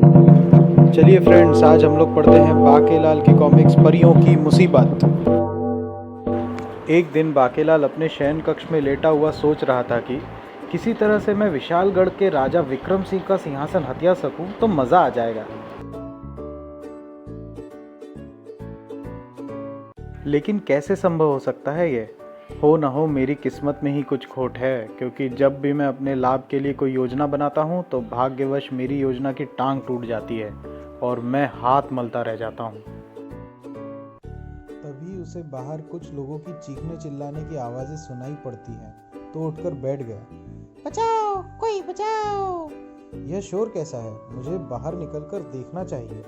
चलिए फ्रेंड्स, आज हम लोग पढ़ते हैं बाकेलाल की कॉमिक्स परियों की मुसीबत। एक दिन बाकेलाल अपने शयन कक्ष में लेटा हुआ सोच रहा था कि किसी तरह से मैं विशालगढ़ के राजा विक्रम सिंह का सिंहासन हथिया सकूं तो मज़ा आ जाएगा। लेकिन कैसे संभव हो सकता है ये? हो न हो मेरी किस्मत में ही कुछ खोट है, क्योंकि जब भी मैं अपने लाभ के लिए कोई योजना बनाता हूँ तो भाग्यवश मेरी योजना की टांग टूट जाती है और मैं हाथ मलता रह जाता हूँ। तभी उसे बाहर कुछ लोगों की चीखने चिल्लाने की आवाजें सुनाई पड़ती हैं, तो उठकर बैठ गया। बचाओ, कोई बचाओ! यह शोर कैसा है? मुझे बाहर निकलकर देखना चाहिए।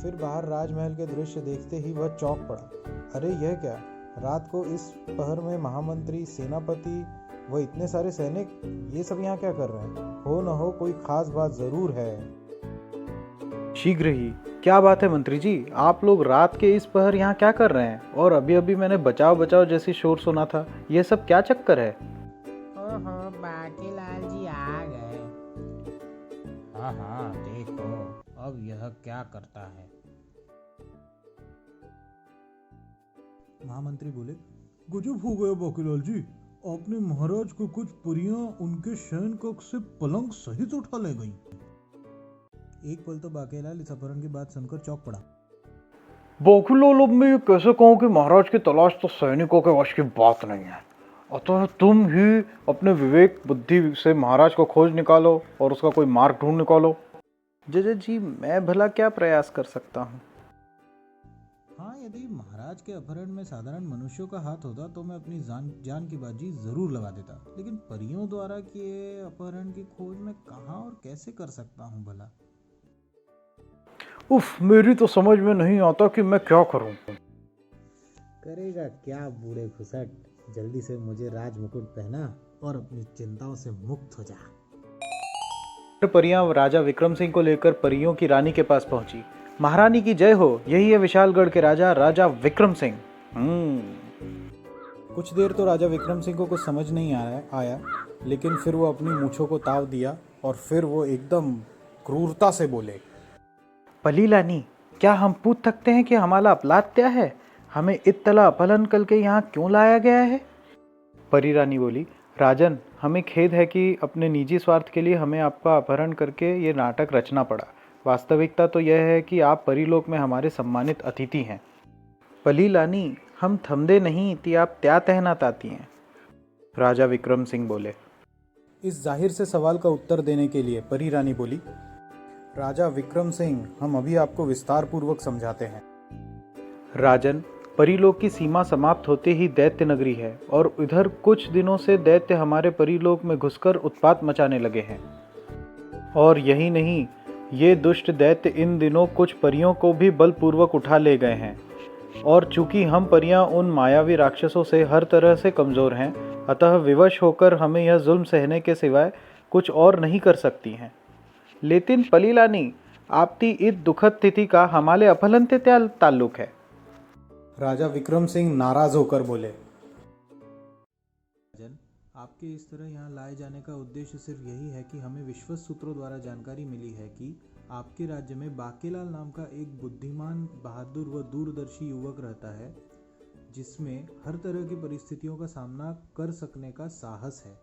फिर बाहर राजमहल के दृश्य देखते ही वह चौंक पड़ा। अरे यह क्या? रात को इस पहर में महामंत्री, सेनापति व इतने सारे सैनिक, ये सब यहाँ क्या कर रहे हैं? हो न हो कोई खास बात जरूर है। शीघ्र ही। क्या बात है मंत्री जी, आप लोग रात के इस पहर यहाँ क्या कर रहे हैं? और अभी अभी मैंने बचाओ बचाओ जैसी शोर सुना था, यह सब क्या चक्कर है? ओहो, बाकेलाल जी आ गए। हाँ, देखो अब यह क्या करता है। महामंत्री बोले, गजब हो गया बाकीलाल जी, आपने महाराज को कुछ परियां उनके शयन कक्ष से पलंग सहित उठा ले गई। एक पल तो बाकेलाल इस अपहरण की बात सुनकर चौंक पड़ा। बाकीलाल, अब मैं ये कैसे कहूँ कि महाराज की तलाश तो सैनिकों के वश की बात नहीं है। अतः तुम ही अपने विवेक बुद्धि से महाराज को खोज निकालो और उसका कोई मार्ग ढूंढ निकालो। जज जी, मैं भला क्या प्रयास कर सकता हूँ? हाँ, यदि महाराज के अपहरण में साधारण मनुष्यों का हाथ होता तो मैं अपनी जान की बाजी जरूर लगा देता, लेकिन परियों द्वारा किए अपहरण की खोज में कहाँ और कैसे कर सकता हूँ भला? उफ, मेरी तो समझ में नहीं आता कि मैं क्या करूं। करेगा क्या बूढ़े घुसट, जल्दी से मुझे राज मुकुट पहना और अपनी चिंताओं से मुक्त हो जा। परियां राजा विक्रम सिंह को लेकर परियों की रानी के पास पहुंची। महारानी की जय हो, यही है विशालगढ़ के राजा, राजा विक्रम सिंह। कुछ देर तो राजा विक्रम सिंह को कुछ समझ नहीं आया, लेकिन फिर वो अपनी मूंछों को ताव दिया और फिर वो एकदम क्रूरता से बोले, पली लानी, क्या हम पूछ सकते हैं कि हमारा अपराध क्या है? हमें इत्तला अपहरण करके यहाँ क्यों लाया गया है? परी रानी बोली, राजन, हमें खेद है कि अपने निजी स्वार्थ के लिए हमें आपका अपहरण करके ये नाटक रचना पड़ा। वास्तविकता तो यह है कि आप परीलोक में हमारे सम्मानित अतिथि हैं। पली लानी, हम थमदे नहीं कि आप क्या कहना चाहती हैं? राजा विक्रम सिंह बोले। इस जाहिर से सवाल का उत्तर देने के लिए परी रानी बोली, राजा विक्रम सिंह, हम अभी आपको विस्तार पूर्वक समझाते हैं। राजन, परीलोक की सीमा समाप्त होते ही दैत्य नगरी है और इधर कुछ दिनों से दैत्य हमारे परीलोक में घुसकर उत्पात मचाने लगे हैं। और यही नहीं, ये दुष्ट दैत्य इन दिनों कुछ परियों को भी बलपूर्वक उठा ले गए हैं। और चूंकि हम परियां उन मायावी राक्षसों से हर तरह से कमज़ोर हैं, अतः विवश होकर हमें यह जुल्म सहने के सिवाय कुछ और नहीं कर सकती हैं। लेकिन पलीलानी, आपकी इस दुखद तिथि का हमारे अपहरण से क्या ताल्लुक है? राजा विक्रम सिंह नाराज होकर बोले, राजन, आपके इस तरह यहाँ लाए जाने का उद्देश्य सिर्फ यही है कि हमें विश्वस्त सूत्रों द्वारा जानकारी मिली है कि आपके राज्य में बाकेलाल नाम का एक बुद्धिमान, बहादुर व दूरदर्शी युवक रहता है, जिसमें हर तरह की परिस्थितियों का सामना कर सकने का साहस है।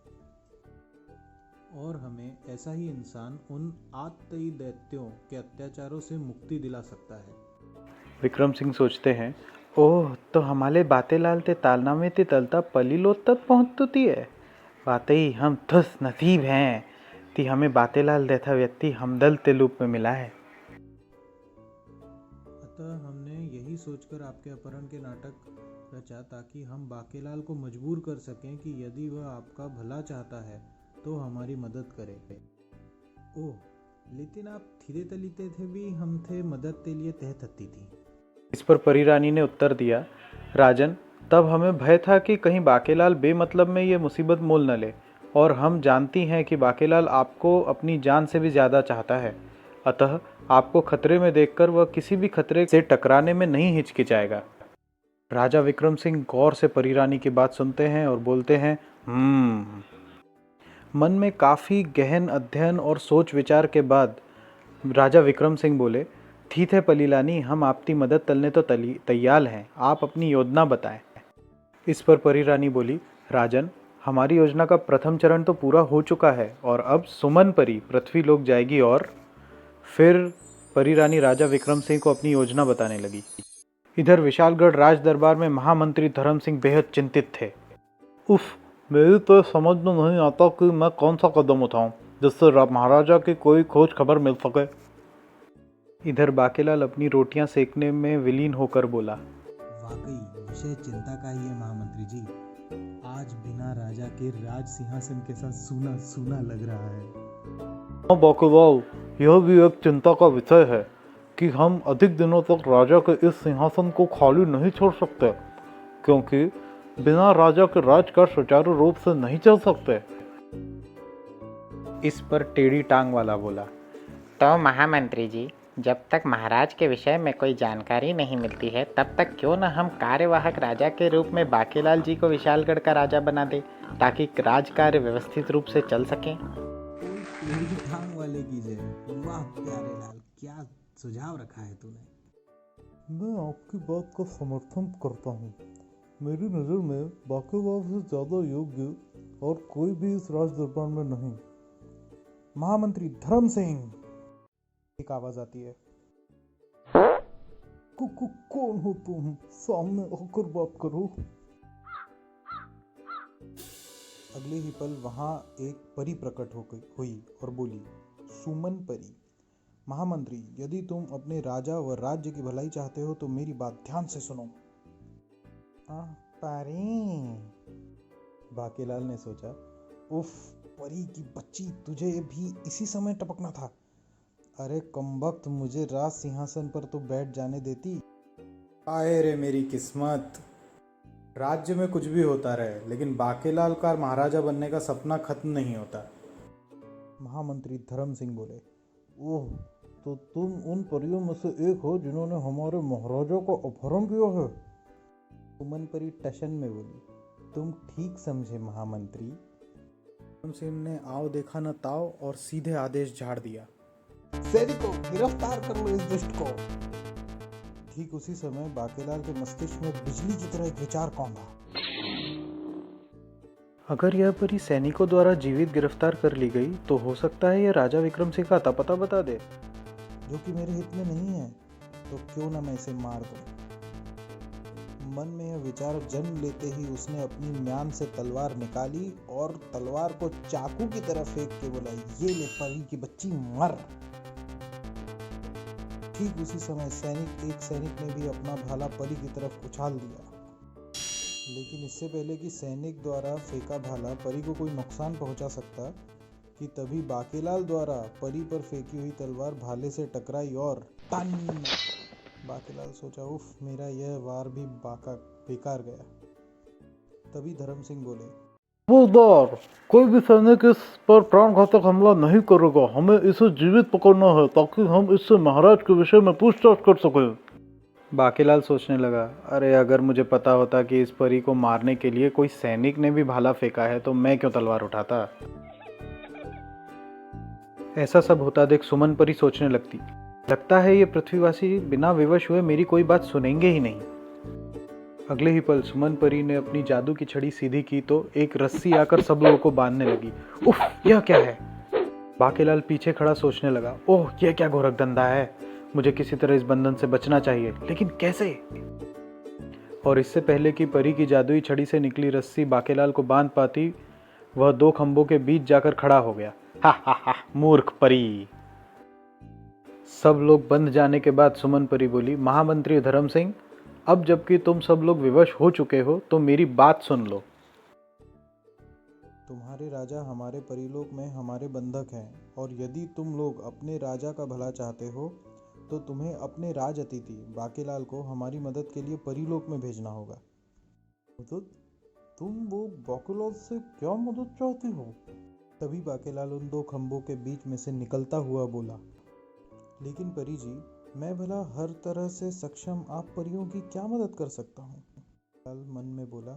और हमें ऐसा ही इंसान उन आतताई दैत्यों के अत्याचारों से मुक्ति दिला सकता है। विक्रम सिंह सोचते हैं, ओह, तो हमारे बातेलाल ते तालना में ते तलता पलीलोत तक पहुँचती है। वाकई हम खुश नसीब हैं कि हमें बातेलाल जैसा व्यक्ति हमदल के रूप में मिला है। अतः हमने यही सोचकर आपके अपहरण के नाटक रचा, ताकि हम बाकेलाल को मजबूर कर सकें कि यदि वह आपका भला चाहता है तो हमारी मदद करे। ओह, लेकिन आप थिरे तलीते थे भी हम थे मदद के लिए तह तत्ती थी। इस पर परी रानी ने उत्तर दिया, राजन, तब हमें भय था कि कहीं बाकेलाल बेमतलब में ये मुसीबत मोल न ले, और हम जानती हैं कि बाकेलाल आपको अपनी जान से भी ज़्यादा चाहता है। अतः आपको खतरे में देखकर वह किसी भी खतरे से टकराने में नहीं हिचकिचाएगा। राजा विक्रम सिंह गौर से परी रानी की बात सुनते हैं और बोलते हैं, मन में काफ़ी गहन अध्ययन और सोच विचार के बाद राजा विक्रम सिंह बोले, ठीक है पलीलानी, हम आपकी मदद तलने तो तैयार हैं, आप अपनी योजना बताएं। इस पर परी रानी बोली, राजन, हमारी योजना का प्रथम चरण तो पूरा हो चुका है और अब सुमन परी पृथ्वी लोक जाएगी। और फिर परी रानी राजा विक्रम सिंह को अपनी योजना बताने लगी। इधर विशालगढ़ राज दरबार में महामंत्री धर्म सिंह बेहद चिंतित थे। उफ, मेरी तो समझ में नहीं आता कि मैं कौन सा कदम उठाऊं जिससे महाराजा की कोई खोज खबर मिल सके। इधर बाकेलाल अपनी रोटियां सेकने में विलीन होकर बोला, वाकई विषय चिंता का ही है महामंत्री जी। आज बिना राजा के राज सिंहासन के साथ सूना सूना लग रहा है। हाँ बाकेलाल, यह भी एक चिंता का विषय है कि हम अधिक दिनों तक राजा के इस सिंहासन को खाली नहीं छोड़ सकते, क्योंकि बिना राजा के राजकाज सुचारू रूप से नहीं चल सकते। इस पर टेढ़ी टांग वाला बोला, तो महामंत्री जी, जब तक महाराज के विषय में कोई जानकारी नहीं मिलती है तब तक क्यों न हम कार्यवाहक राजा के रूप में बाकेलाल जी को विशालगढ़ का राजा बना दे, ताकि राजकार्य व्यवस्थित रूप से चल सके। टेढ़ी टांग वाले की जय। वाह प्यारे लाल, क्या सुझाव रखा है तूने। मैं आपकी बात का समर्थन करता हूँ। मेरी नज़र में बाकेलाल से ज़्यादा योग्य और कोई भी इस राज दरबार में नहीं। महामंत्री धर्म सिंह, एक आवाज आती है। कौन हो तुम? सामने आकर बात करो। अगले ही पल वहां एक परी प्रकट हुई और बोली, सुमन परी, महामंत्री, यदि तुम अपने राजा व राज्य की भलाई चाहते हो तो मेरी बात ध्यान से सुनो। परी, बाकेलाल ने सोचा, उफ, परी की बच्ची, तुझे भी इसी समय टपकना था। अरे कमबख्त, मुझे राज सिंहासन पर तो बैठ जाने देती। आए रे मेरी किस्मत। राज्य में कुछ भी होता रहे, लेकिन बाकेलाल का महाराजा बनने का सपना खत्म नहीं होता। महामंत्री धर्म सिंह बोले, ओह, तो तुम उन परियों में से एक हो जिन्होंने हमारे महाराजा का अपहरण किया है। सुमन परी टशन में बोली, तुम ठीक समझे महामंत्री। धर्म सिंह ने आओ देखा न ताओ और सीधे आदेश झाड़ दिया, सैनिकों, गिरफ्तार कर लो इस दुष्ट को। ठीक उसी समय बाकेलाल के मस्तिष्क में बिजली की तरह एक विचार कौंधा, अगर यह परी सैनिकों द्वारा जीवित गिरफ्तार कर ली गई तो हो सकता है यह राजा विक्रम सिंह का अता पता बता दे, जो कि मेरे हित में नहीं है। तो क्यों ना मैं इसे मार दूं। मन में यह विचार जन्म लेते ही उसने अपनी म्यान से तलवार निकाली और तलवार को चाकू की तरह फेंक के बोला, ये ले परी की बच्ची, मर। ठीक उसी समय एक सैनिक ने भी अपना भाला परी की तरफ उछाल दिया, लेकिन इससे पहले कि सैनिक द्वारा फेंका भाला परी को कोई नुकसान पहुंचा सकता कि तभी बाकेलाल द्वारा परी पर फेंकी हुई तलवार भाले से टकराई और टन। बाकेलाल सोचा, उफ, मेरा यह वार भी बेकार गया। तभी धर्म सिंह बोले, फौजदार, कोई भी सैनिक इस पर प्राणघातक हमला नहीं करेगा। हमें इसे जीवित पकड़ना है ताकि हम इससे महाराज के विषय में पूछताछ कर सकें। बाकेलाल सोचने लगा, अरे अगर मुझे पता होता कि इस परी को मारने के लिए कोई सैनिक ने भी भाला फेंका है तो मैं क्यों तलवार उठाता। ऐसा सब होता देख सुमन परी सोचने लगती, लगता है ये पृथ्वीवासी बिना विवश हुए मेरी कोई बात सुनेंगे ही नहीं। अगले ही पल सुमन परी ने अपनी जादू की छड़ी सीधी की तो एक रस्सी आकर सब लोगों को बांधने लगी। उफ, यह क्या है। बाकेलाल पीछे खड़ा सोचने लगा, ओह, यह क्या घोरक धंधा है। मुझे किसी तरह इस बंधन से बचना चाहिए, लेकिन कैसे। और इससे पहले कि परी की जादुई छड़ी से निकली रस्सी बाकेलाल को बांध पाती, वह दो खंभों के बीच जाकर खड़ा हो गया। हा हा हा, मूर्ख परी। सब लोग बंध जाने के बाद सुमन परी बोली, महामंत्री धर्म सिंह, अब जबकि तुम सब लोग विवश हो चुके हो तो मेरी बात सुन लो। तुम्हारे राजा हमारे परिलोक में हमारे बंधक हैं, और यदि तुम लोग अपने राजा का भला चाहते हो तो तुम्हें अपने राज अतिथि बाकेलाल को हमारी मदद के लिए परिलोक में भेजना होगा। मदद? तुम वो बाकेलाल से क्या मदद चाहते हो? तभी बाकेलाल उन दो खंभों के बीच में से निकलता हुआ बोला, लेकिन परी जी, मैं भला हर तरह से सक्षम आप परियों की क्या मदद कर सकता हूँ। लाल मन में बोला,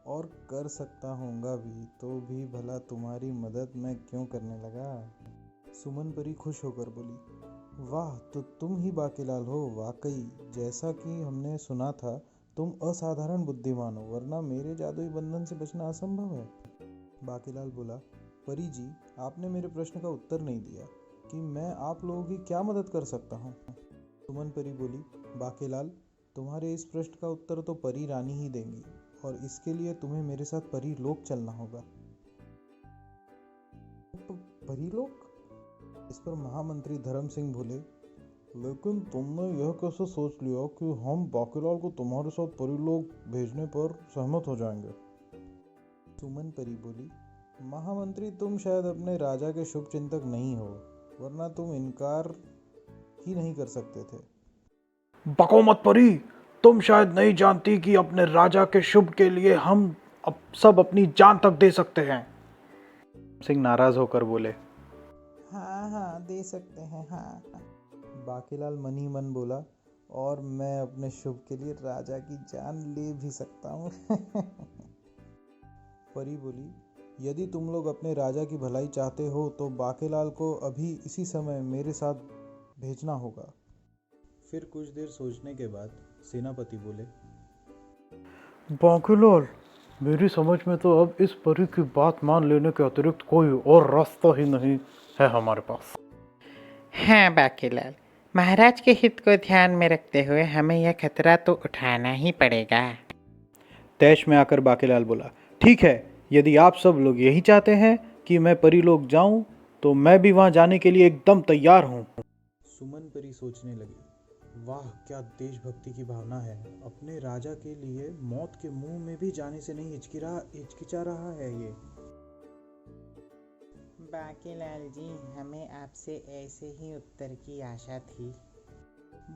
और कर सकता होऊंगा भी, तो भी भला तुम्हारी मदद मैं क्यों करने लगा। सुमन परी खुश होकर बोली, वाह, तो तुम ही बाकीलाल हो। वाकई जैसा कि हमने सुना था, तुम असाधारण बुद्धिमान हो, वरना मेरे जादुई बंधन से बचना असंभव है। बाकीलाल बोला, परी जी, आपने मेरे प्रश्न का उत्तर नहीं दिया कि मैं आप लोगों की क्या मदद कर सकता हूँ। सुमन परी बोली, बाकीलाल, तुम्हारे इस प्रश्न का उत्तर तो परी रानी ही देंगी, और इसके लिए तुम्हें मेरे साथ परी लोक चलना होगा। परी लोक? इस पर महामंत्री धर्म सिंह बोले, लेकिन तुमने यह कैसे सोच लिया कि हम बाकीलाल को तुम्हारे साथ परीलोक भेजने पर सहमत हो जाएंगे। सुमन परी बोली, महामंत्री, तुम शायद अपने राजा के शुभ चिंतक नहीं हो, वरना तुम इनकार ही नहीं कर सकते थे। बको मत परी, तुम शायद नहीं जानती कि अपने राजा के शुभ के लिए हम अब सब अपनी जान तक दे सकते हैं। सिंह नाराज होकर बोले, हाँ हाँ, दे सकते हैं, हाँ। बाकीलाल मन ही मन बोला, और मैं अपने शुभ के लिए राजा की जान ले भी सकता हूँ। परी बोली, यदि तुम लोग अपने राजा की भलाई चाहते हो तो बाकीलाल को अभी इसी समय मेरे साथ भेजना होगा। फिर कुछ देर सोचने के बाद सेनापति बोले, बाकीलाल, मेरी समझ में तो अब इस परी की बात मान लेने के अतिरिक्त कोई और रास्ता ही नहीं है हमारे पास। हाँ बाकीलाल, महाराज के हित को ध्यान में रखते हुए हमें यह खतरा तो उठाना ही पड़ेगा। तैश में आकर बाकीलाल बोला, ठीक है, यदि आप सब लोग यही चाहते हैं कि मैं परीलोक जाऊं, तो मैं भी वहां जाने के लिए एकदम तैयार हूं। सुमन परी सोचने लगी, वाह, क्या देशभक्ति की भावना है। अपने राजा के लिए मौत के मुंह में भी जाने से नहीं हिचकिचा रहा है ये। बाकीलाल जी, हमें आपसे ऐसे ही उत्तर की आशा थी।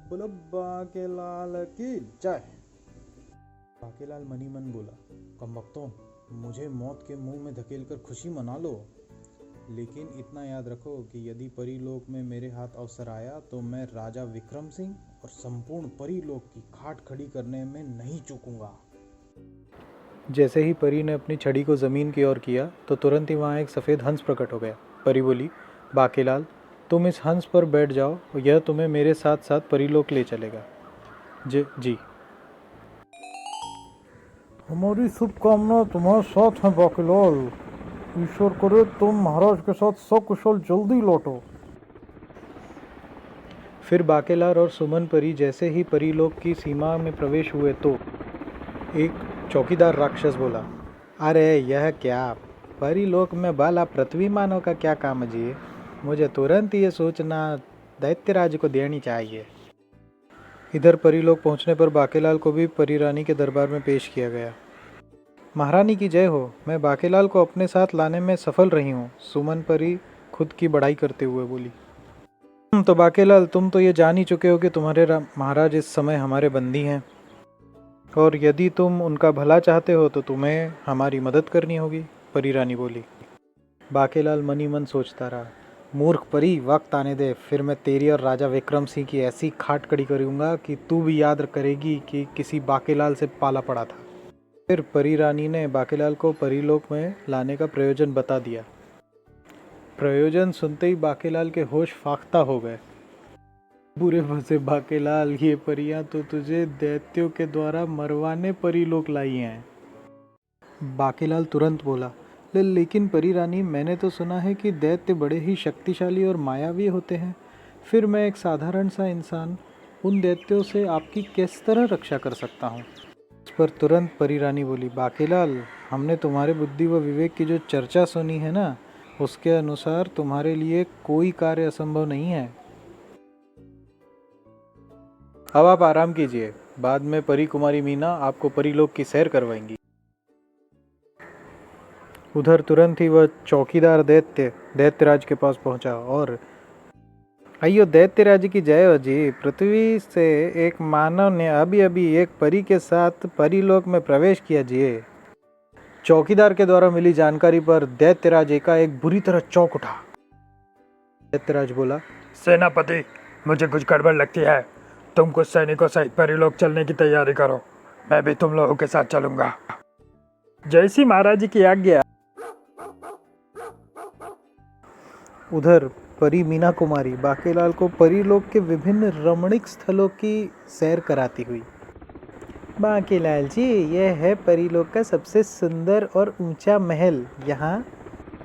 बोलो बाकीलाल की जय। बाकीलाल मनी मन बोला, कमबख्तों, मुझे मौत के मुंह में धकेलकर खुशी मना लो, लेकिन इतना याद रखो कि यदि परीलोक में मेरे हाथ अवसर आया तो मैं राजा विक्रम सिंह और संपूर्ण परीलोक की खाट खड़ी करने में नहीं चूकूंगा। जैसे ही परी ने अपनी छड़ी को जमीन की ओर किया तो तुरंत ही वहाँ एक सफ़ेद हंस प्रकट हो गया। परी बोली, बाकीलाल, तुम इस हंस पर बैठ जाओ, यह तुम्हें मेरे साथ साथ परीलोक ले चलेगा। जी। हमारी शुभकामना तुम्हारे साथ है बाकीलाल। ईश्वर करे तुम महाराज के साथ सकुशल जल्दी लौटो। फिर बाकीलाल और सुमन परी जैसे ही परीलोक की सीमा में प्रवेश हुए तो एक चौकीदार राक्षस बोला, अरे यह क्या, परीलोक में बाला पृथ्वी मानव का क्या काम जी? मुझे तुरंत ये सूचना दैत्यराज को देनी चाहिए। इधर परीलोक पहुंचने पर बाकीलाल को भी परी रानी के दरबार में पेश किया गया। महारानी की जय हो, मैं बाकीलाल को अपने साथ लाने में सफल रही हूँ। सुमन परी खुद की बड़ाई करते हुए बोली, तो बाकीलाल, तुम तो ये जान ही चुके हो कि तुम्हारे महाराज इस समय हमारे बंदी हैं, और यदि तुम उनका भला चाहते हो तो तुम्हें हमारी मदद करनी होगी। परी रानी बोली। बाकीलाल मनी मन सोचता रहा, मूर्ख परी, वक्त आने दे, फिर मैं तेरी और राजा विक्रम सिंह की ऐसी खाट खड़ी करूँगा कि तू भी याद करेगी कि किसी बाकीलाल से पाला पड़ा था। फिर परी रानी ने बाकीलाल को परीलोक में लाने का प्रयोजन बता दिया। प्रयोजन सुनते ही बाकीलाल के होश फाख्ता हो गए। बुरे भसे बाकीलाल, ये परियां तो तुझे दैत्यों के द्वारा मरवाने परीलोक लाई हैं। बाकीलाल तुरंत बोला, लेकिन परी रानी, मैंने तो सुना है कि दैत्य बड़े ही शक्तिशाली और मायावी होते हैं। फिर मैं एक साधारण सा इंसान उन दैत्यों से आपकी किस तरह रक्षा कर सकता हूँ? इस पर तुरंत परी रानी बोली, बाकीलाल, हमने तुम्हारे बुद्धि व विवेक की जो चर्चा सुनी है ना, उसके अनुसार तुम्हारे लिए कोई कार्य असंभव नहीं है। अब आप आराम कीजिए, बाद में परी कुमारी मीना आपको परीलोक की सैर करवाएंगी। उधर तुरंत ही वह चौकीदार दैत्यराज के पास पहुंचा और, अयो दैत्यराज की जय हो जी, पृथ्वी से एक मानव ने अभी अभी एक परी के साथ परीलोक में प्रवेश किया जी। चौकीदार के द्वारा मिली जानकारी पर दैत्यराज एकाएक बुरी तरह चौंक उठा। दैत्यराज बोला, सेनापति, मुझे कुछ गड़बड़ लगती है। तुम कुछ सैनिकों सहित परीलोक चलने की तैयारी करो, मैं भी तुम लोगों के साथ चलूंगा। जैसी महाराज जी की आज्ञा। उधर परी मीना कुमारी बाकेलाल को परीलोक के विभिन्न रमणीक स्थलों की सैर कराती हुई। बाकेलाल जी, यह है परीलोक का सबसे सुंदर और ऊंचा महल। यहाँ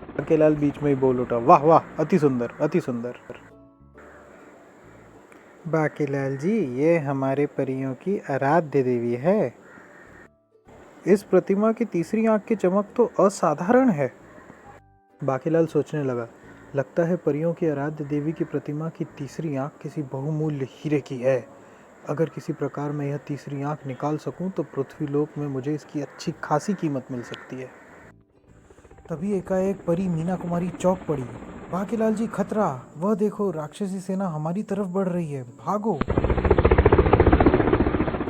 बाकेलाल बीच में ही बोल उठा, वाह वाह, अति सुंदर, अति सुंदर। बाकेलाल जी, ये हमारे परियों की आराध्य देवी है। इस प्रतिमा की तीसरी आंख की चमक तो असाधारण है। बाकेलाल सोचने लगा, लगता है परियों की आराध्य देवी की प्रतिमा की तीसरी आंख किसी बहुमूल्य हीरे की है। अगर किसी प्रकार मैं यह तीसरी आंख निकाल सकूं तो पृथ्वीलोक में मुझे इसकी अच्छी खासी कीमत मिल सकती है। तभी एकाएक परी मीना कुमारी चौंक पड़ी। बाकेलाल जी, खतरा! वह देखो, राक्षसी सेना हमारी तरफ बढ़ रही है, भागो!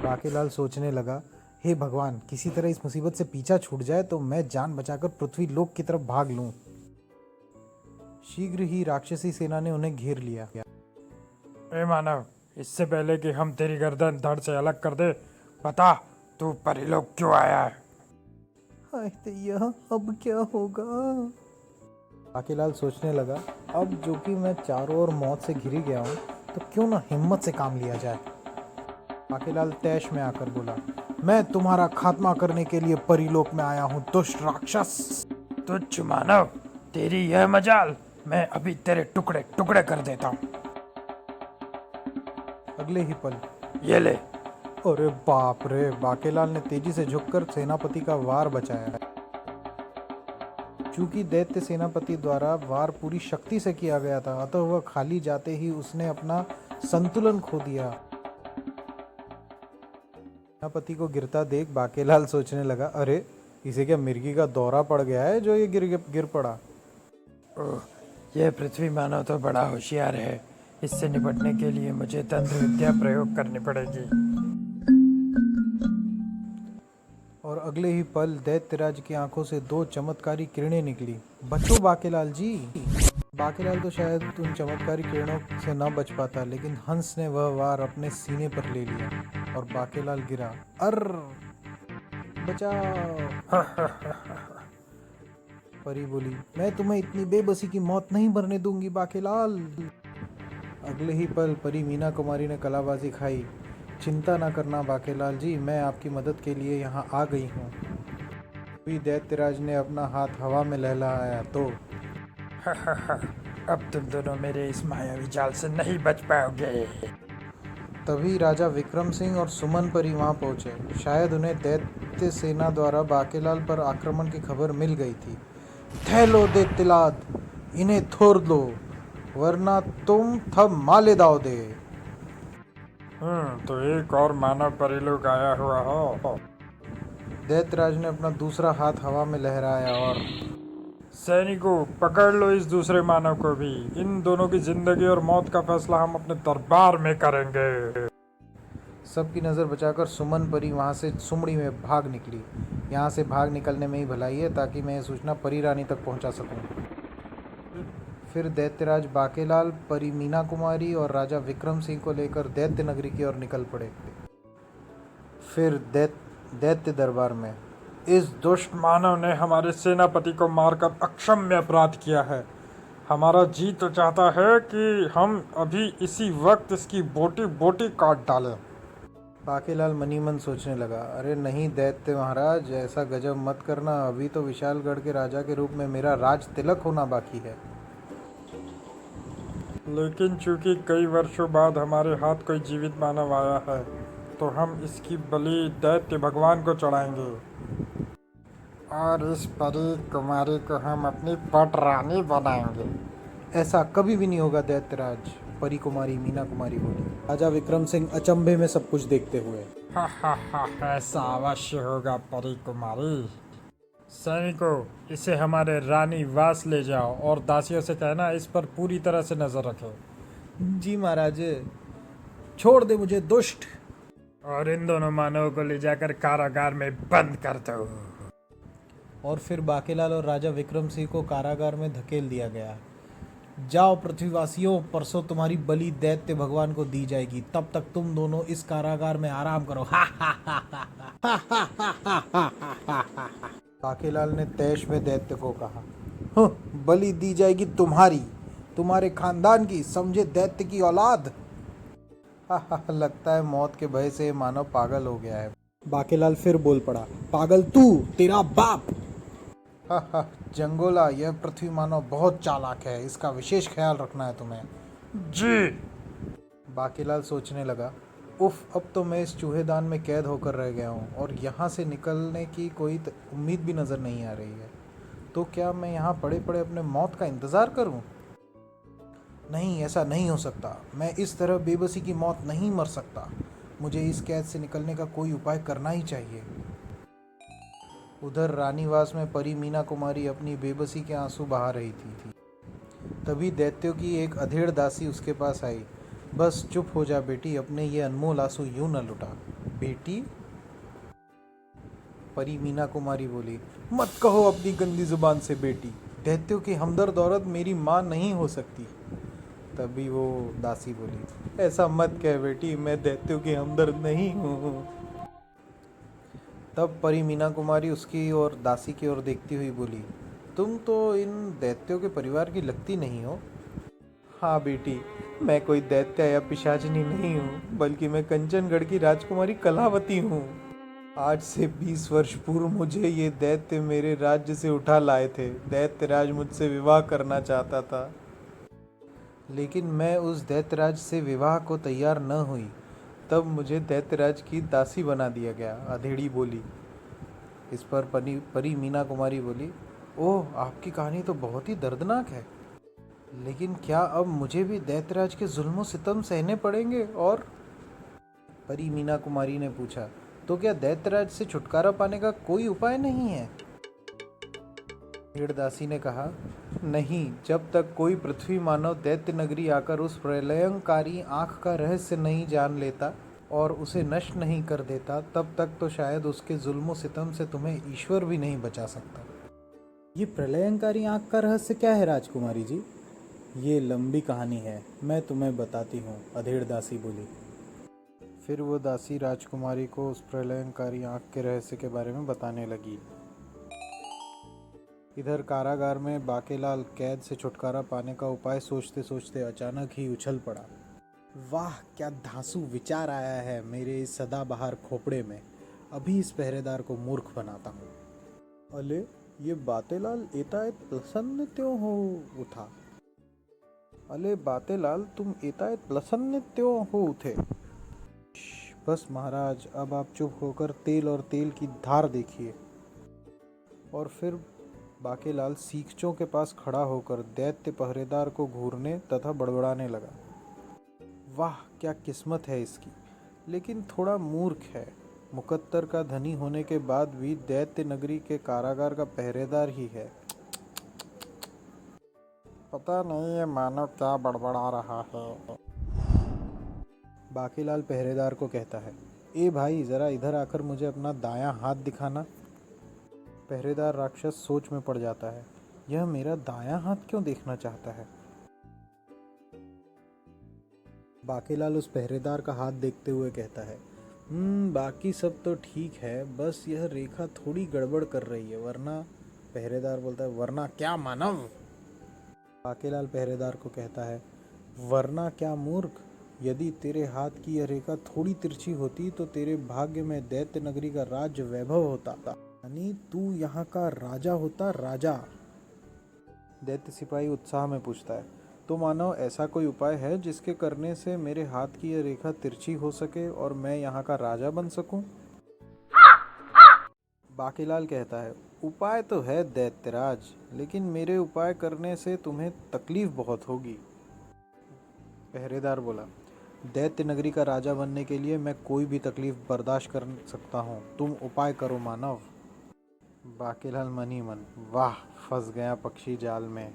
बाकेलाल सोचने लगा, हे भगवान, किसी तरह इस मुसीबत से पीछा छूट जाए तो मैं जान बचाकर पृथ्वी लोक की तरफ भाग लूं। शीघ्र ही राक्षसी सेना ने उन्हें घेर लिया। ए मानव, इससे पहले कि हम तेरी गर्दन धड़ से अलग कर दे, बता तू परीलोक क्यों आया है? हाय दैया, अब क्या होगा? बाकेलाल सोचने लगा, अब जो कि मैं चारों ओर मौत से घिरी गया हूँ, तो क्यों ना हिम्मत से काम लिया जाए। बाकेलाल तैश में आकर बोला, मैं तुम्हारा खात्मा करने के लिए परीलोक में आया हूँ, दुष्ट राक्षस। तुच्छ मानव, तेरी यह मजाल, मैं अभी तेरे टुकड़े टुकड़े कर देता हूँ। अगले ही पल, ये ले। अरे बाप रे! बाकेलाल ने तेजी से झुककर सेनापति का वार बचाया। चूंकि दैत्य सेनापति द्वारा वार पूरी शक्ति से किया गया था, अतः वह खाली जाते ही उसने अपना संतुलन खो दिया। सेनापति को गिरता देख बाकेलाल सोचने लगा, अरे इसे क्या मिर्गी का दौरा पड़ गया है जो ये गिर पड़ा। ओह, यह पृथ्वी मानव तो बड़ा होशियार है। इससे निपटने के लिए मुझे तंत्र विद्या प्रयोग करनी पड़ेगी। और अगले ही पल दैत्यराज की आंखों से दो चमत्कारी किरणें निकली। बचो बाकेलाल जी! बाकेलाल तो शायद उन चमत्कारी किरणों से न बच पाता, लेकिन हंस ने वह वार अपने सीने पर ले लिया और बाकेलाल गिरा। बचाओ! परी बोली, मैं तुम्हें इतनी बेबसी की मौत नहीं भरने दूंगी बाकेलाल। अगले ही पल परी मीना कुमारी ने कलाबाजी खाई। चिंता ना करना बाकेलाल जी, मैं आपकी मदद के लिए यहाँ आ गई हूँ। तभी दैत्यराज ने अपना हाथ हवा में लहलाया तो अब तुम दोनों मेरे इस मायावी जाल से नहीं बच पाओगे। तभी राजा विक्रम सिंह और सुमन परी वहाँ पहुँचे। शायद उन्हें दैत्य सेना द्वारा बाकेलाल पर आक्रमण की खबर मिल गई थी। थैलो दैत्यलाद, इन्हें थोड़ दो, वरना तुम थब माले दाव दे। तो एक और मानव परीलोक आया हुआ हो। दैत्यराज ने अपना दूसरा हाथ हवा में लहराया और सैनिकों, पकड़ लो इस दूसरे मानव को भी। इन दोनों की जिंदगी और मौत का फैसला हम अपने दरबार में करेंगे। सबकी नज़र बचाकर सुमन परी वहाँ से सुमड़ी में भाग निकली। यहाँ से भाग निकलने में ही भलाई है, ताकि मैं यह सूचना परी रानी तक पहुँचा सकूँ। फिर दैत्यराज बाकेलाल, परी मीना कुमारी और राजा विक्रम सिंह को लेकर दैत्य नगरी की ओर निकल पड़े। फिर दैत्य दरबार में, इस दुष्ट मानव ने हमारे सेनापति को मारकर अक्षम्य अपराध किया है। हमारा जी तो चाहता है कि हम अभी इसी वक्त इसकी बोटी बोटी काट डालें। बाकेलाल मनी मन सोचने लगा, अरे नहीं दैत्य महाराज, ऐसा गजब मत करना। अभी तो विशालगढ़ के राजा के रूप में मेरा राज तिलक होना बाकी है। लेकिन चूंकि कई वर्षों बाद हमारे हाथ कोई जीवित मानव आया है, तो हम इसकी बलि दैत्य भगवान को चढ़ाएंगे और इस परी कुमारी को हम अपनी पट रानी बनाएंगे। ऐसा कभी भी नहीं होगा दैत्यराज, परी कुमारी मीना कुमारी बोली। राजा विक्रम सिंह अचंभे में सब कुछ देखते हुए, हा, ऐसा अवश्य होगा परी कुमारी। सैनिकों, इसे हमारे रानी वास ले जाओ और दासियों से कहना इस पर पूरी तरह से नजर रखे। जी महाराज, छोड़ दे मुझे दुष्ट। और इन दोनों मानवों को ले जाकर कारागार में बंद कर दो। और फिर बाकेलाल और राजा विक्रम सिंह को कारागार में धकेल दिया गया। जाओ पृथ्वीवासियों, परसों तुम्हारी बलि दैत्य भगवान को दी जाएगी। तब तक तुम दोनों इस कारागार में आराम करो। बाकीलाल ने तैश में दैत्य को कहा, बलि दी जाएगी तुम्हारी, तुम्हारे खानदान की, समझे दैत्य की औलाद। लगता है मौत के भय से ये मानव पागल हो गया है। बाकीलाल फिर बोल पड़ा, पागल तू, तेरा बाप। जंगोला, यह पृथ्वी मानव बहुत चालाक है, इसका विशेष ख्याल रखना है तुम्हें। जी। बाकीलाल सोचने लगा, उफ, अब तो मैं इस चूहेदान में कैद होकर रह गया हूँ और यहाँ से निकलने की कोई उम्मीद भी नज़र नहीं आ रही है। तो क्या मैं यहाँ पड़े पड़े अपने मौत का इंतज़ार करूँ? नहीं, ऐसा नहीं हो सकता। मैं इस तरह बेबसी की मौत नहीं मर सकता। मुझे इस कैद से निकलने का कोई उपाय करना ही चाहिए। उधर रानीवास में परी मीना कुमारी अपनी बेबसी के आंसू बहा रही थी। तभी दैत्यों की एक अधेड़ दासी उसके पास आई। बस चुप हो जा बेटी, अपने ये अनमोल आंसू यूं न लुटा। बेटी? परी मीना कुमारी बोली, मत कहो अपनी गंदी जुबान से बेटी। दैत्यों की हमदर्द औरत मेरी माँ नहीं हो सकती। तभी वो दासी बोली, ऐसा मत कह बेटी, मैं दैत्यों की हमदर्द नहीं हूँ। तब परी मीना कुमारी उसकी और दासी की ओर देखती हुई बोली, तुम तो इन दैत्यों के परिवार की लगती नहीं हो। हाँ बेटी, मैं कोई दैत्य या पिशाचनी नहीं हूँ, बल्कि मैं कंचनगढ़ की राजकुमारी कलावती हूँ। आज से 20 वर्ष पूर्व मुझे ये दैत्य मेरे राज्य से उठा लाए थे। दैत्यराज मुझसे विवाह करना चाहता था, लेकिन मैं उस दैत्यराज से विवाह को तैयार न हुई। तब मुझे दैत्यराज की दासी बना दिया गया। अधेड़ी बोली। इस पर परी मीना कुमारी बोली, ओह, आपकी कहानी तो बहुत ही दर्दनाक है, लेकिन क्या अब मुझे भी दैत्यराज के जुल्म सितम सहने पड़ेंगे? और परी मीना कुमारी ने पूछा, तो क्या दैत्यराज से छुटकारा पाने का कोई उपाय नहीं है? भेड़ दासी ने कहा, नहीं, जब तक कोई पृथ्वी मानव दैत्य नगरी आकर उस प्रलयंकारी आँख का रहस्य नहीं जान लेता और उसे नष्ट नहीं कर देता, तब तक तो शायद उसके जुल्म सितम से तुम्हें ईश्वर भी नहीं बचा सकता। ये प्रलयंकारी आँख का रहस्य क्या है राजकुमारी जी? ये लंबी कहानी है, मैं तुम्हें बताती हूँ, अधेड़ दासी बोली। फिर वो दासी राजकुमारी को उस प्रलयंकारी आँख के रहस्य के बारे में बताने लगी। इधर कारागार में बाकेलाल कैद से छुटकारा पाने का उपाय सोचते सोचते अचानक ही उछल पड़ा। वाह, क्या धांसू विचार आया है मेरे इस सदाबहार खोपड़े में। अभी इस पहरेदार को मूर्ख बनाता हूँ। अले, ये बातेलाल एताएत प्रसन्न क्यों हो उठा? अले बातेलाल, तुम एताएत प्रसन्न क्यों हो उठे? बस महाराज, अब आप चुप होकर तेल और तेल की धार देखिए। और फिर बाकेलाल सीखचों के पास खड़ा होकर दैत्य पहरेदार को घूरने तथा बड़बड़ाने लगा। वाह, क्या किस्मत है इसकी, लेकिन थोड़ा मूर्ख है। मुकद्दर का धनी होने के बाद भी दैत्य नगरी के कारागार का पहरेदार ही है। पता नहीं ये मानव क्या बड़बड़ा रहा है। बाकीलाल पहरेदार को कहता है, ए भाई, जरा इधर आकर मुझे अपना दायां हाथ दिखाना। पहरेदार राक्षस सोच में पड़ जाता है, यह मेरा दायां हाथ क्यों देखना चाहता है? बाकीलाल उस पहरेदार का हाथ देखते हुए कहता है, बाकी सब तो ठीक है, बस यह रेखा थोड़ी गड़बड़ कर रही है, वरना। पहरेदार बोलता है, वरना क्या मानव? बाकीलाल पहरेदार को कहता है, वरना क्या मूर्ख? यदि तेरे हाथ की यह रेखा थोड़ी तिरछी होती तो तेरे भाग्य में दैत्य नगरी का राज्य वैभव होता, यानी तू यहाँ का राजा होता, राजा। दैत्य सिपाही उत्साह में पूछता है, तो मानो ऐसा कोई उपाय है जिसके करने से मेरे हाथ की यह रेखा तिरछी हो सके और मैं यहाँ का राजा बन सकूं? बाकीलाल कहता है, उपाय तो है दैत्यराज, लेकिन मेरे उपाय करने से तुम्हें तकलीफ बहुत होगी। पहरेदार बोला, दैत्य नगरी का राजा बनने के लिए मैं कोई भी तकलीफ बर्दाश्त कर सकता हूँ, तुम उपाय करो मानव। बाकीलाल मन ही मन, वाह, फंस गया पक्षी जाल में।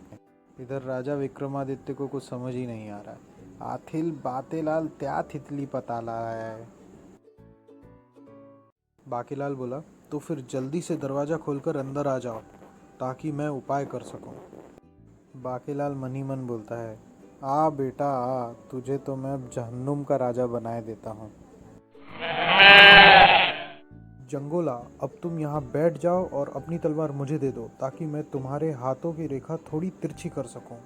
इधर राजा विक्रमादित्य को कुछ समझ ही नहीं आ रहा है। आथिल बातेलाल त्या तितली पता ला रहा है। बाकीलाल बोला, तो फिर जल्दी से दरवाजा खोलकर अंदर आ जाओ ताकि मैं उपाय कर सकूं। बाकीलाल मन ही मन बोलता है, आ बेटा आ, तुझे तो मैं अब जहन्नुम का राजा बनाए देता हूँ। जंगोला, अब तुम यहाँ बैठ जाओ और अपनी तलवार मुझे दे दो ताकि मैं तुम्हारे हाथों की रेखा थोड़ी तिरछी कर सकूं।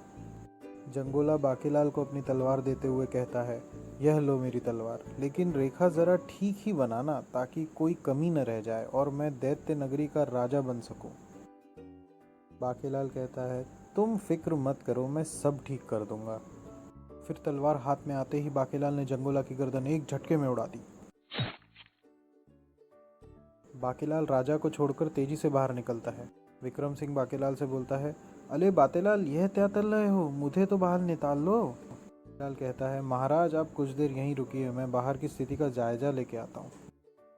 जंगोला बाकीलाल को अपनी तलवार देते हुए कहता है, यह लो मेरी तलवार, लेकिन रेखा ज़रा ठीक ही बनाना ताकि कोई कमी न रह जाए और मैं दैत्य नगरी का राजा बन सकूं। बाकीलाल कहता है, तुम फिक्र मत करो, मैं सब ठीक कर दूंगा। फिर तलवार हाथ में आते ही बाकीलाल ने जंगोला की गर्दन एक झटके में उड़ा दी। बाकीलाल राजा को छोड़कर तेजी से बाहर निकलता है। विक्रम सिंह बाकीलाल से बोलता है, अले बातेलाल, यह क्या तल रहे हो, मुझे तो बाहर निकाल लो। बाकीलाल कहता है, महाराज आप कुछ देर यहीं रुकिए, मैं बाहर की स्थिति का जायजा लेके आता हूँ।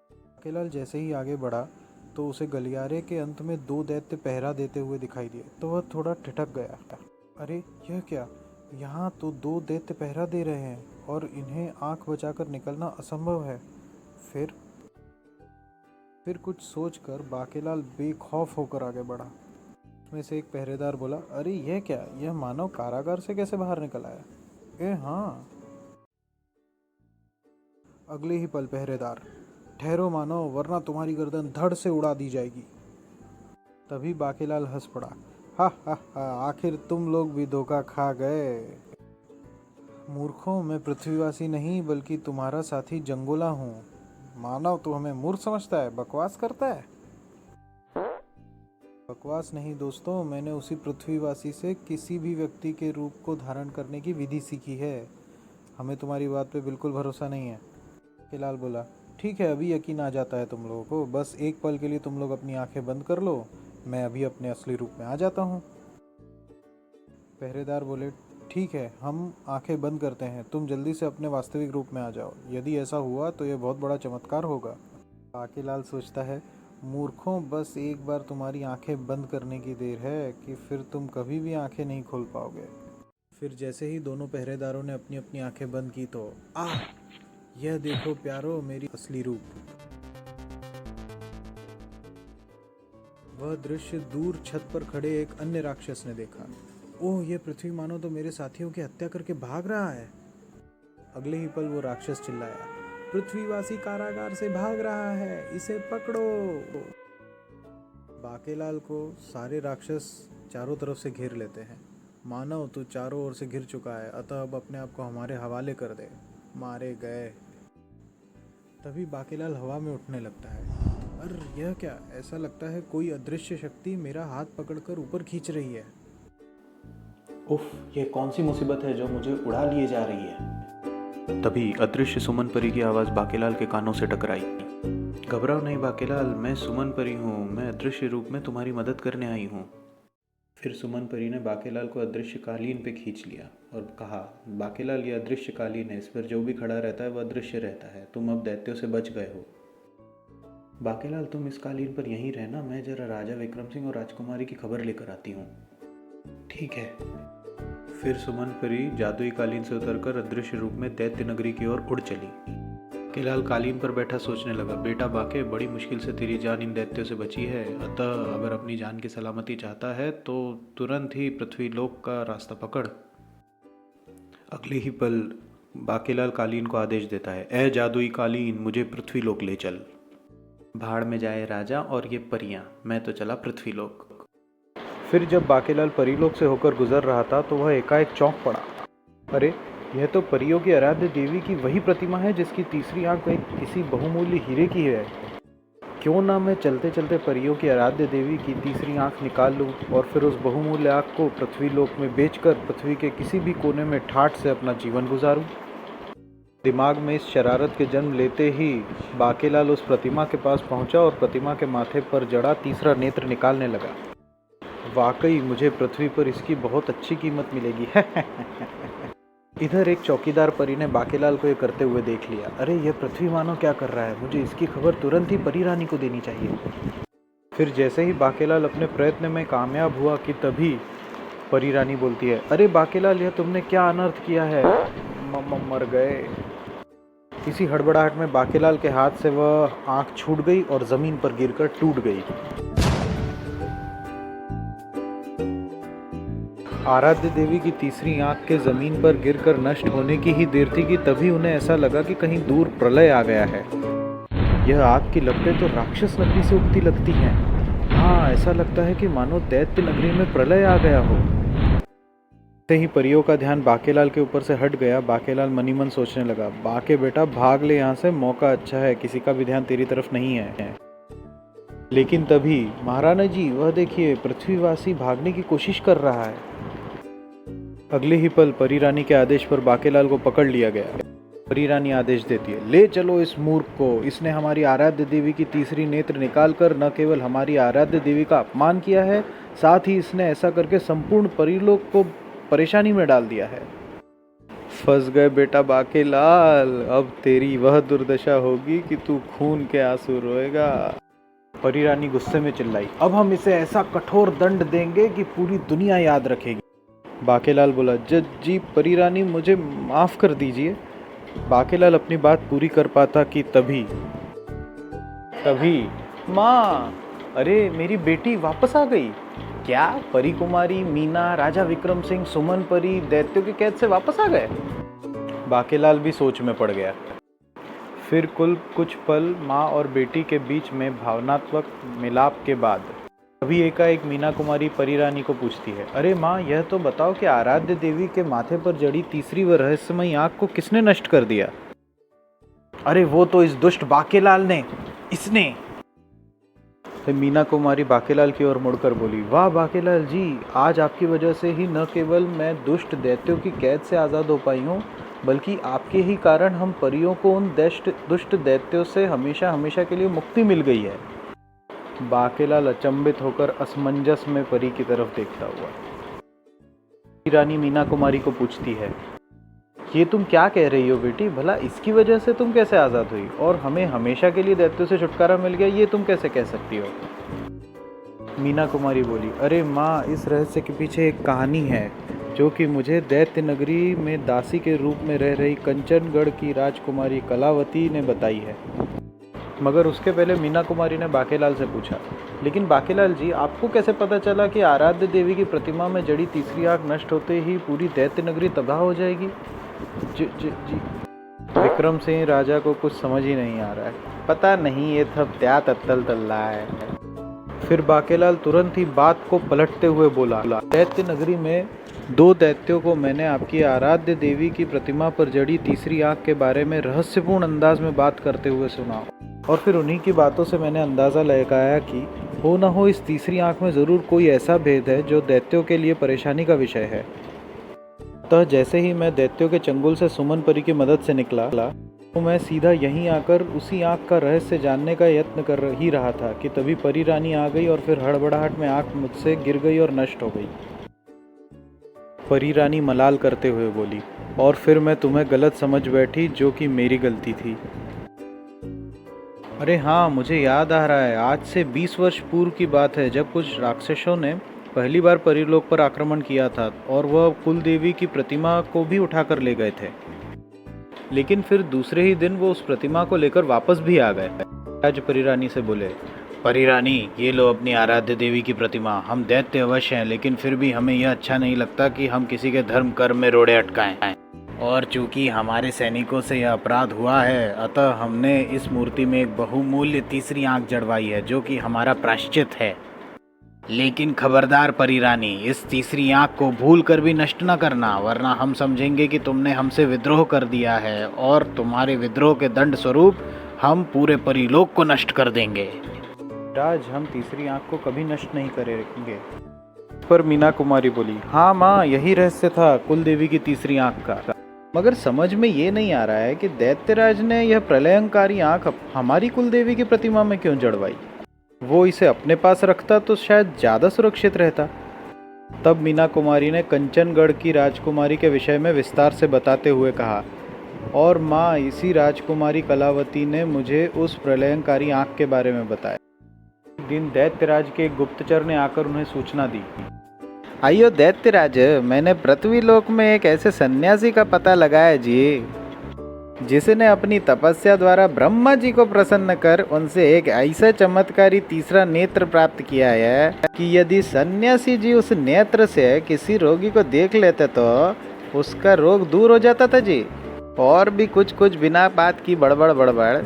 बाकीलाल जैसे ही आगे बढ़ा तो उसे गलियारे के अंत में 2 दैत्य पहरा देते हुए दिखाई दिए, तो वह थोड़ा ठिठक गया। अरे यह क्या, यहाँ तो 2 दैत्य पहरा दे रहे हैं और इन्हें आंख बचाकर निकलना असंभव है। फिर कुछ सोचकर बाकीलाल बेखौफ होकर आगे बढ़ा। उसमें से एक पहरेदार बोला, अरे यह क्या, यह मानव कारागार से कैसे बाहर निकल आया? हाँ। अगले ही पल पहरेदार, ठहरो मानव, वरना तुम्हारी गर्दन धड़ से उड़ा दी जाएगी। तभी बाकीलाल हंस पड़ा, हा हा हा, आखिर तुम लोग भी धोखा खा गए। मूर्खों, मैं पृथ्वीवासी नहीं बल्कि तुम्हारा साथी जंगोला हूँ। मानव तू हमें मूर्ख समझता है, बकवास करता है। बकवास नहीं दोस्तों, मैंने उसी पृथ्वीवासी से किसी भी व्यक्ति के रूप को धारण करने की विधि सीखी है। हमें तुम्हारी बात पे बिल्कुल भरोसा नहीं है। बाकीलाल बोला, ठीक है, अभी यकीन आ जाता है तुम लोगों को, बस एक पल के लिए तुम लोग अपनी आंखें बंद कर लो, मैं अभी अपने असली रूप में आ जाता हूँ। पहरेदार बोले, ठीक है, हम आंखें बंद करते हैं, तुम जल्दी से अपने वास्तविक रूप में आ जाओ। यदि ऐसा हुआ तो यह बहुत बड़ा चमत्कार होगा। बाकीलाल सोचता है, मूर्खों, बस एक बार तुम्हारी आंखें बंद करने की देर है कि फिर तुम कभी भी आंखें नहीं खोल पाओगे। फिर जैसे ही दोनों पहरेदारों ने अपनी अपनी आंखें बंद की तो यह देखो प्यारो, मेरी असली रूप। वह दृश्य दूर छत पर खड़े एक अन्य राक्षस ने देखा। ओह, यह पृथ्वी मानो तो मेरे साथियों की हत्या करके भाग रहा है। अगले ही पल वो राक्षस चिल्लाया, पृथ्वीवासी कारागार से भाग रहा है, इसे पकड़ो। बाकीलाल को सारे राक्षस चारों तरफ से घेर लेते हैं। मानव तू चारों ओर से घिर चुका है, अतः अब अपने आप को हमारे हवाले कर दे। मारे गए। तभी बाकीलाल हवा में उठने लगता है। अरे यह क्या, ऐसा लगता है कोई अदृश्य शक्ति मेरा हाथ पकड़कर ऊपर खींच रही है। उफ, यह कौन सी मुसीबत है जो मुझे उड़ा लिए जा रही है। तभी अदृश्य सुमन परी की आवाज़ बाकीलाल के कानों से टकराई। घबराओ नहीं बाकीलाल, मैं सुमन परी हूँ, मैं अदृश्य रूप में तुम्हारी मदद करने आई हूँ। फिर सुमन परी ने बाकीलाल को अदृश्य कालीन पे खींच लिया और कहा, बाकीलाल ये अदृश्य कालीन है, इस पर जो भी खड़ा रहता है वह अदृश्य रहता है, तुम अब दैत्यों से बच गए हो। बाकीलाल तुम इस कालीन पर यहीं रहना, मैं जरा राजा विक्रम सिंह और राजकुमारी की खबर लेकर आती हूँ। ठीक है। फिर सुमन परी जादुई कालीन से उतरकर अदृश्य रूप में दैत्य नगरी की ओर उड़ चली। बाकीलाल कालीन पर बैठा सोचने लगा, बेटा बाके, बड़ी मुश्किल से तेरी जान इन दैत्यों से बची है, अतः अगर अपनी जान की सलामती चाहता है तो तुरंत ही पृथ्वी लोक का रास्ता पकड़। अगले ही पल बाकीलाल कालीन को आदेश देता है, ए जादुई कालीन, मुझे पृथ्वी लोक ले चल। भाड़ में जाए राजा और ये परियां, मैं तो चला पृथ्वी लोक। फिर जब बाकीलाल परीलोक से होकर गुजर रहा था तो वह एकाएक चौंक पड़ा। अरे यह तो परियों की आराध्य देवी की वही प्रतिमा है जिसकी तीसरी आंख एक किसी बहुमूल्य हीरे की है। क्यों ना मैं चलते चलते परियों की आराध्य देवी की तीसरी आंख निकाल लूं और फिर उस बहुमूल्य आंख को पृथ्वी लोक में बेचकर पृथ्वी के किसी भी कोने में ठाठ से अपना जीवन गुजारूं। दिमाग में इस शरारत के जन्म लेते ही बाकीलाल उस प्रतिमा के पास पहुंचा और प्रतिमा के माथे पर जड़ा तीसरा नेत्र निकालने लगा। वाकई मुझे पृथ्वी पर इसकी बहुत अच्छी कीमत मिलेगी। इधर एक चौकीदार परी ने बाकीलाल को ये करते हुए देख लिया। अरे यह पृथ्वी मानो क्या कर रहा है, मुझे इसकी खबर तुरंत ही परी रानी को देनी चाहिए। फिर जैसे ही बाकीलाल अपने प्रयत्न में कामयाब हुआ कि तभी परी रानी बोलती है, अरे बाकीलाल, यह तुमने क्या अनर्थ किया है, मर गए। इसी हड़बड़ाहट में बाकीलाल के हाथ से वह आंख छूट गई और जमीन पर गिरकर टूट गई। आराध्य देवी की तीसरी आंख के जमीन पर गिरकर नष्ट होने की ही देर थी कि तभी उन्हें ऐसा लगा कि कहीं दूर प्रलय आ गया है। यह आग की लपटें तो राक्षस नगरी से उगती लगती हैं। हाँ, ऐसा लगता है कि मानो दैत्य नगरी में प्रलय आ गया हो। से ही परियों का ध्यान बाकेलाल के ऊपर से हट गया। बाकेलाल मनी मन सोचने लगा, बाके बेटा भाग ले यहाँ से, मौका अच्छा है, किसी का भी ध्यान तेरी तरफ नहीं है। लेकिन तभी महाराणा जी, वह देखिए, पृथ्वीवासी भागने की कोशिश कर रहा है। अगले ही पल परी रानी के आदेश पर बाकेलाल को पकड़ लिया गया। परी रानी आदेश देती है, ले चलो इस मूर्ख को, इसने हमारी आराध्य देवी की तीसरी नेत्र निकालकर न केवल हमारी आराध्य देवी का अपमान किया है, साथ ही इसने ऐसा करके संपूर्ण परिलोक को परेशानी में डाल दिया है। फंस गए बेटा बाकेलाल, अब तेरी वह दुर्दशा होगी कि तू खून के आंसू रोएगा। परी रानी गुस्से में चिल्लाई, अब हम इसे ऐसा कठोर दंड देंगे कि पूरी दुनिया याद रखेगी। बाकेलाल बोला, जज जी, परी रानी मुझे माफ कर दीजिए। बाकेलाल अपनी बात पूरी कर पाता कि तभी माँ, अरे मेरी बेटी वापस आ गई। क्या परी कुमारी, मीना, राजा विक्रम सिंह, सुमन परी दैत्यों की कैद से वापस आ गए? बाकेलाल भी सोच में पड़ गया। फिर कुछ पल माँ और बेटी के बीच में भावनात्मक मिलाप के बाद अभी एकाएक मीना कुमारी परी रानी को पूछती है, अरे माँ, यह तो बताओ कि आराध्य देवी के माथे पर जड़ी तीसरी व रहस्यमयी आग को किसने नष्ट कर दिया? अरे वो तो इस दुष्ट बाकेलाल ने, इसने। मीना कुमारी बाकेलाल की ओर मुड़कर बोली, वाह बाकेलाल जी, आज आपकी वजह से ही न केवल मैं दुष्ट दैत्यों की कैद से आज़ाद हो पाई हूँ, बल्कि आपके ही कारण हम परियों को उन दुष्ट दैत्यों से हमेशा हमेशा के लिए मुक्ति मिल गई है। बाकेलाल अचंभित होकर असमंजस में परी की तरफ देखता हुआ रानी मीना कुमारी को पूछती है, ये तुम क्या कह रही हो बेटी? भला इसकी वजह से तुम कैसे आज़ाद हुई और हमें हमेशा के लिए दैत्यों से छुटकारा मिल गया, ये तुम कैसे कह सकती हो? मीना कुमारी बोली, अरे माँ, इस रहस्य के पीछे एक कहानी है जो कि मुझे दैत्य नगरी में दासी के रूप में रह रही कंचनगढ़ की राजकुमारी कलावती ने बताई है। मगर उसके पहले मीना कुमारी ने बाकेलाल से पूछा, लेकिन बाकेलाल जी, आपको कैसे पता चला कि आराध्य देवी की प्रतिमा में जड़ी तीसरी आग नष्ट होते ही पूरी दैत्य नगरी तबाह हो जाएगी? जी। विक्रम सिंह राजा को कुछ समझ ही नहीं आ रहा है, पता नहीं ये सब क्या तत्तल तल रहा है। फिर बाकेलाल तुरंत ही बात को पलटते हुए बोला, दैत्य नगरी में 2 दैत्यों को मैंने आपकी आराध्य देवी की प्रतिमा पर जड़ी तीसरी आग के बारे में रहस्यपूर्ण अंदाज में बात करते हुए सुना, और फिर उन्हीं की बातों से मैंने अंदाज़ा लगाया कि हो न हो इस तीसरी आंख में ज़रूर कोई ऐसा भेद है जो दैत्यों के लिए परेशानी का विषय है। तो जैसे ही मैं दैत्यों के चंगुल से सुमन परी की मदद से निकला तो मैं सीधा यहीं आकर उसी आंख का रहस्य जानने का यत्न कर ही रहा था कि तभी परी रानी आ गई और फिर हड़बड़ाहट में आंख मुझसे गिर गई और नष्ट हो गई। परी रानी मलाल करते हुए बोली, और फिर मैं तुम्हें गलत समझ बैठी, जो कि मेरी गलती थी। अरे हाँ, मुझे याद आ रहा है, आज से 20 वर्ष पूर्व की बात है जब कुछ राक्षसों ने पहली बार परिलोक पर आक्रमण किया था और वह कुल देवी की प्रतिमा को भी उठाकर ले गए थे। लेकिन फिर दूसरे ही दिन वो उस प्रतिमा को लेकर वापस भी आ गए। राज परी रानी से बोले, परी रानी, ये लो अपनी आराध्य देवी की प्रतिमा। हम दैत्य अवश्य हैं, लेकिन फिर भी हमें यह अच्छा नहीं लगता कि हम किसी के धर्म कर्म में रोड़े अटकाएं। और चूंकि हमारे सैनिकों से यह अपराध हुआ है, अतः हमने इस मूर्ति में एक बहुमूल्य तीसरी आंख जड़वाई है, जो कि हमारा प्रायश्चित है। लेकिन खबरदार परी रानी, इस तीसरी आंख को भूल कर भी नष्ट न करना, वरना हम समझेंगे कि तुमने हमसे विद्रोह कर दिया है और तुम्हारे विद्रोह के दंड स्वरूप हम पूरे परिलोक को नष्ट कर देंगे। राज, हम तीसरी आंख को कभी नष्ट नहीं करेंगे। पर मीना कुमारी बोली, हाँ माँ, यही रहस्य था कुल देवी की तीसरी आंख का। मगर समझ में ये नहीं आ रहा है कि दैत्यराज ने यह प्रलयंकारी आंख हमारी कुल देवी की प्रतिमा में क्यों जड़वाई? वो इसे अपने पास रखता तो शायद ज़्यादा सुरक्षित रहता। तब मीना कुमारी ने कंचनगढ़ की राजकुमारी के विषय में विस्तार से बताते हुए कहा, और माँ, इसी राजकुमारी कलावती ने मुझे उस प्रलयंकारी आंख के बारे में बताया। एक दिन दैत्यराज के एक गुप्तचर ने आकर उन्हें सूचना दी, आइयो दैत्यराज, मैंने पृथ्वीलोक में एक ऐसे सन्यासी का पता लगाया जी, जिसने अपनी तपस्या द्वारा ब्रह्मा जी को प्रसन्न कर उनसे एक ऐसा चमत्कारी तीसरा नेत्र प्राप्त किया है कि यदि सन्यासी जी उस नेत्र से किसी रोगी को देख लेते तो उसका रोग दूर हो जाता था जी। और भी कुछ बिना बात की बड़बड़।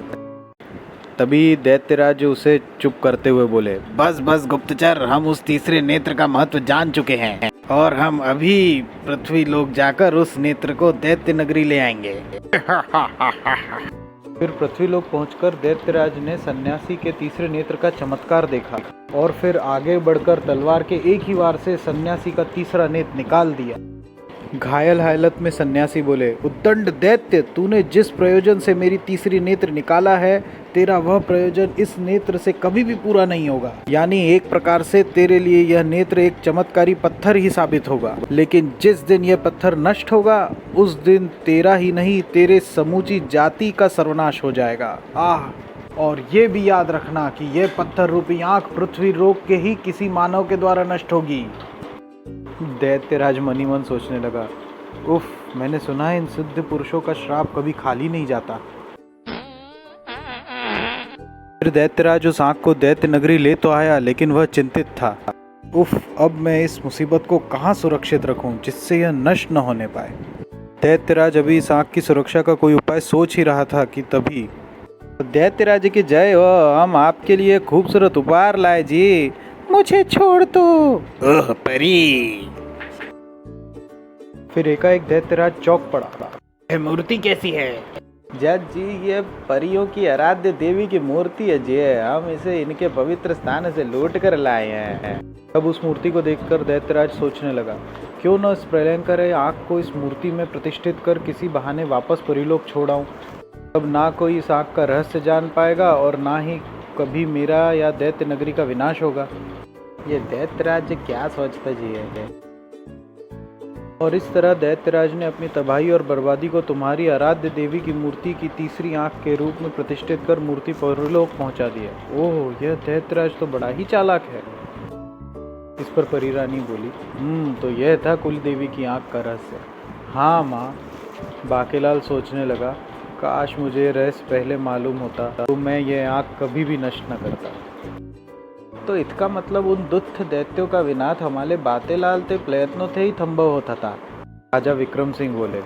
तभी दैत्यराज उसे चुप करते हुए बोले, बस बस गुप्तचर, हम उस तीसरे नेत्र का महत्व जान चुके हैं और हम अभी पृथ्वी लोक जाकर उस नेत्र को दैत्य नगरी ले आएंगे। फिर पृथ्वी लोक पहुंचकर दैत्यराज ने सन्यासी के तीसरे नेत्र का चमत्कार देखा और फिर आगे बढ़कर तलवार के एक ही वार से सन्यासी का तीसरा नेत्र निकाल दिया। घायल हालत में सन्यासी बोले, उद्दंड दैत्य, तूने जिस प्रयोजन से मेरी तीसरी नेत्र निकाला है, तेरा वह प्रयोजन इस नेत्र से कभी भी पूरा नहीं होगा। यानी एक प्रकार से तेरे लिए यह नेत्र एक चमत्कारी पत्थर ही साबित होगा, लेकिन जिस दिन यह पत्थर नष्ट होगा उस दिन तेरा ही नहीं, तेरे समूची जाति का सर्वनाश हो जाएगा। आह, और ये भी याद रखना कि यह पत्थर रूपी आंख पृथ्वी लोक के ही किसी मानव के द्वारा नष्ट होगी। दैत्यराज मनी मन सोचने लगा, उफ, मैंने सुना है इन सिद्ध पुरुषों का श्राप कभी खाली नहीं जाता। फिर दैत्यराज उस आंख को दैत्य नगरी ले तो आया, लेकिन वह चिंतित था। उफ, अब मैं इस मुसीबत को कहाँ सुरक्षित रखूं जिससे यह नष्ट न होने पाए। दैत्यराज अभी इस आंख की सुरक्षा का कोई उपाय सोच ही रहा था कि तभी, दैत्यराज की जय हो, हम आपके लिए खूबसूरत उपहार लाए जी, मुझे छोड़ दो। ओह परी। फिर एकाएक दैत्यराज चौंक पड़ा। यह मूर्ति कैसी है? जज जी, ये परियों की आराध्य देवी की मूर्ति है जी, हम इसे इनके पवित्र स्थान से लूट कर लाए हैं। अब उस मूर्ति को देखकर दैत्यराज सोचने लगा, क्यों न इस प्रलयंकर आँख को इस मूर्ति में प्रतिष्ठित कर किसी बहाने वापस परिलोक छोड़ आऊं। अब ना कोई इस आँख का रहस्य जान पाएगा और ना ही कभी मेरा या दैत्य नगरी का विनाश होगा। ये दैत्यराज क्या सोचता जी है। और इस तरह दैत्यराज ने अपनी तबाही और बर्बादी को तुम्हारी आराध्य देवी की मूर्ति की तीसरी आंख के रूप में प्रतिष्ठित कर मूर्ति परलोक पहुंचा दिया। ओह, यह दैत्यराज तो बड़ा ही चालाक है। इस पर परी रानी बोली, तो यह था कुल देवी की आंख का रहस्य। हाँ माँ, बाकेलाल सोचने लगा, काश मुझे रहस्य पहले मालूम होता तो मैं यह आंख कभी भी नष्ट न करता। तो इसका मतलब उन दुष्ट दैत्यों का विनाश हमारे बातेलाल के प्रयत्नों से ही संभव होता था, राजा विक्रम सिंह बोले।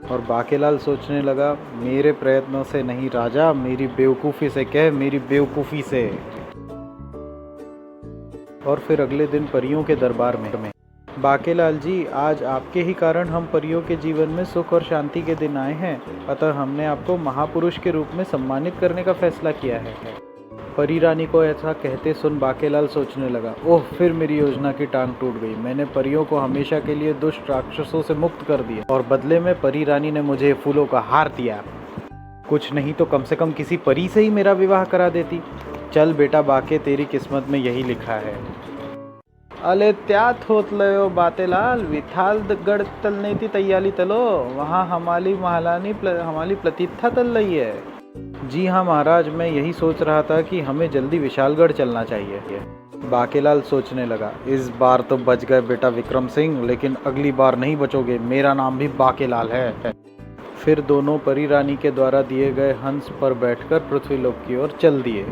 और बाकेलाल सोचने लगा, मेरे प्रयत्नों से नहीं राजा, मेरी बेवकूफ़ी से कह, मेरी बेवकूफ़ी से। और फिर अगले दिन परियों के दरबार में, बाकेलाल जी, आज आपके ही कारण हम परियों के जीवन में सुख और शांति के दिन आए हैं, अतः हमने आपको महापुरुष के रूप में सम्मानित करने का फैसला किया है। परी रानी को ऐसा कहते सुन बाकेलाल सोचने लगा, ओह, फिर मेरी योजना की टांग टूट गई। मैंने परियों को हमेशा के लिए दुष्ट राक्षसों से मुक्त कर दिया और बदले में परी रानी ने मुझे फूलों का हार दिया। कुछ नहीं तो कम से कम किसी परी से ही मेरा विवाह करा देती। चल बेटा बाके, तेरी किस्मत में यही लिखा है। अले त्या थोत लयो बातेलाल, विथाल गढ़ तलने की तैयारी तलो, वहाँ हमारी हमारी प्रतिष्ठा तल रही है। जी हाँ महाराज, मैं यही सोच रहा था कि हमें जल्दी विशालगढ़ चलना चाहिए। बाकेलाल सोचने लगा, इस बार तो बच गए बेटा विक्रम सिंह, लेकिन अगली बार नहीं बचोगे, मेरा नाम भी बाकेलाल है। फिर दोनों परी रानी के द्वारा दिए गए हंस पर बैठकर पृथ्वीलोक की ओर चल दिए।